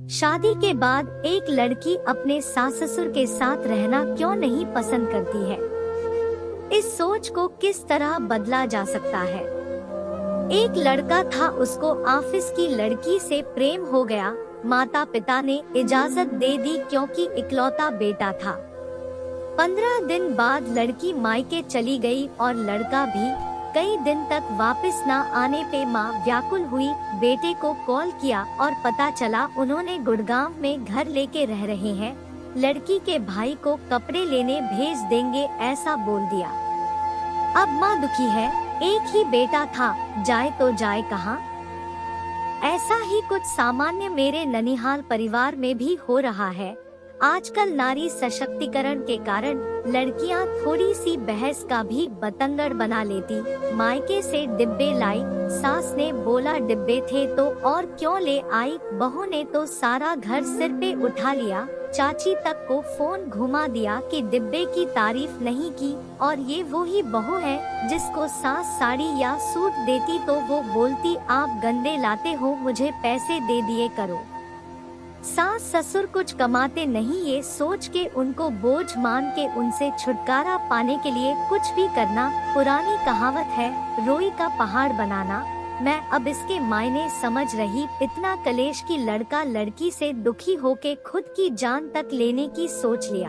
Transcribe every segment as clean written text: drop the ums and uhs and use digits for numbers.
शादी के बाद एक लड़की अपने सास ससुर के साथ रहना क्यों नहीं पसंद करती है? इस सोच को किस तरह बदला जा सकता है? एक लड़का था, उसको ऑफिस की लड़की से प्रेम हो गया। माता पिता ने इजाजत दे दी क्योंकि इकलौता बेटा था। 15 दिन बाद लड़की मायके चली गई और लड़का भी। कई दिन तक वापस न आने पे माँ व्याकुल हुई, बेटे को कॉल किया और पता चला उन्होंने गुड़गांव में घर लेके रह रहे हैं। लड़की के भाई को कपड़े लेने भेज देंगे ऐसा बोल दिया। अब माँ दुखी है, एक ही बेटा था, जाए तो जाए कहाँ? ऐसा ही कुछ सामान्य मेरे ननिहाल परिवार में भी हो रहा है। आजकल नारी सशक्तिकरण के कारण लड़कियां थोड़ी सी बहस का भी बतंगड़ बना लेती। मायके से डिब्बे लाई, सास ने बोला डिब्बे थे तो और क्यों ले आई, बहू ने तो सारा घर सिर पे उठा लिया। चाची तक को फोन घुमा दिया कि डिब्बे की तारीफ नहीं की, और ये वो ही बहू है जिसको सास साड़ी या सूट देती तो वो बोलती आप गंदे लाते हो, मुझे पैसे दे दिए करो। सास ससुर कुछ कमाते नहीं, ये सोच के उनको बोझ मान के उनसे छुटकारा पाने के लिए कुछ भी करना। पुरानी कहावत है, रोई का पहाड़ बनाना। मैं अब इसके मायने समझ रही। इतना कलेश की लड़का लड़की से दुखी होके खुद की जान तक लेने की सोच लिया।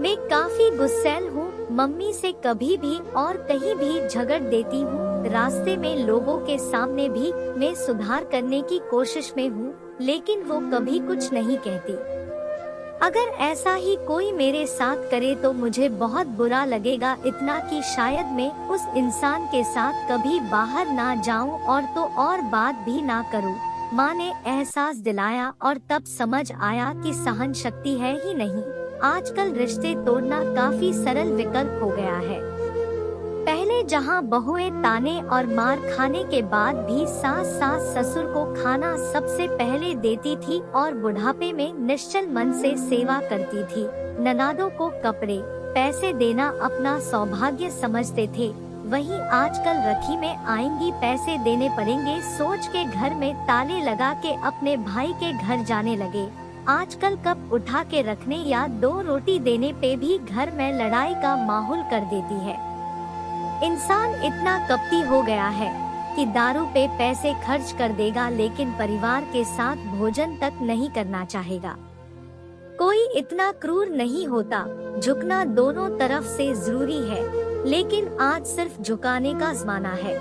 मैं काफी गुस्सैल हूँ, मम्मी से कभी भी और कहीं भी झगड़ देती हूँ। रास्ते में लोगों के सामने भी मैं सुधार करने की कोशिश में हूँ, लेकिन वो कभी कुछ नहीं कहती। अगर ऐसा ही कोई मेरे साथ करे तो मुझे बहुत बुरा लगेगा, इतना कि शायद मैं उस इंसान के साथ कभी बाहर ना जाऊं और तो और बात भी ना करूं। माँ ने एहसास दिलाया और तब समझ आया कि सहन शक्ति है ही नहीं। आजकल रिश्ते तोड़ना काफी सरल विकल्प हो गया है। पहले जहां बहुएं ताने और मार खाने के बाद भी सास ससुर को खाना सबसे पहले देती थी और बुढ़ापे में निश्चल मन से सेवा करती थी। ननादों को कपड़े पैसे देना अपना सौभाग्य समझते थे, वहीं आजकल रखी में आएंगी पैसे देने पड़ेंगे सोच के घर में ताले लगा के अपने भाई के घर जाने लगे। आजकल कप उठा के रखने या 2 रोटी देने पे भी घर में लड़ाई का माहौल कर देती है। इंसान इतना कपटी हो गया है कि दारू पे पैसे खर्च कर देगा, लेकिन परिवार के साथ भोजन तक नहीं करना चाहेगा। कोई इतना क्रूर नहीं होता। झुकना दोनों तरफ से जरूरी है, लेकिन आज सिर्फ झुकाने का जमाना है।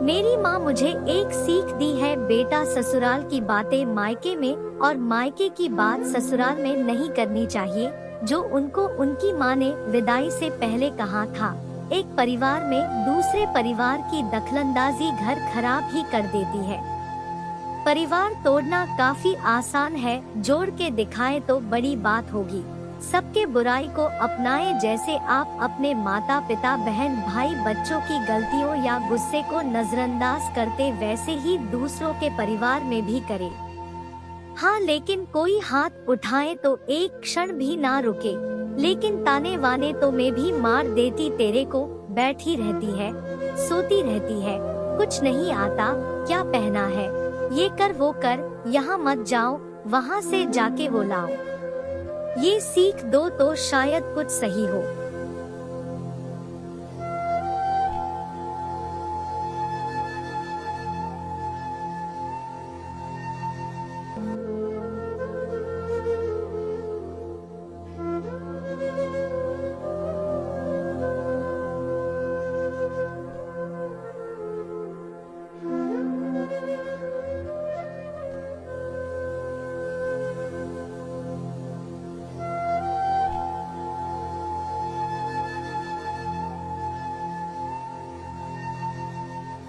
मेरी माँ मुझे एक सीख दी है, बेटा ससुराल की बातें मायके में और मायके की बात ससुराल में नहीं करनी चाहिए। जो उनको उनकी माँ ने विदाई से पहले कहा था। एक परिवार में दूसरे परिवार की दखलंदाजी घर खराब ही कर देती है। परिवार तोड़ना काफी आसान है, जोड़ के दिखाए तो बड़ी बात होगी। सबके बुराई को अपनाए, जैसे आप अपने माता पिता बहन भाई बच्चों की गलतियों या गुस्से को नजरअंदाज करते, वैसे ही दूसरों के परिवार में भी करें। हाँ, लेकिन कोई हाथ उठाए तो एक क्षण भी ना रुके। लेकिन ताने वाने तो मैं भी मार देती तेरे को, बैठी रहती है, सोती रहती है, कुछ नहीं आता, क्या पहना है, ये कर वो कर, यहाँ मत जाओ, वहाँ से जाके वो लाओ। ये सीख दो तो शायद कुछ सही हो।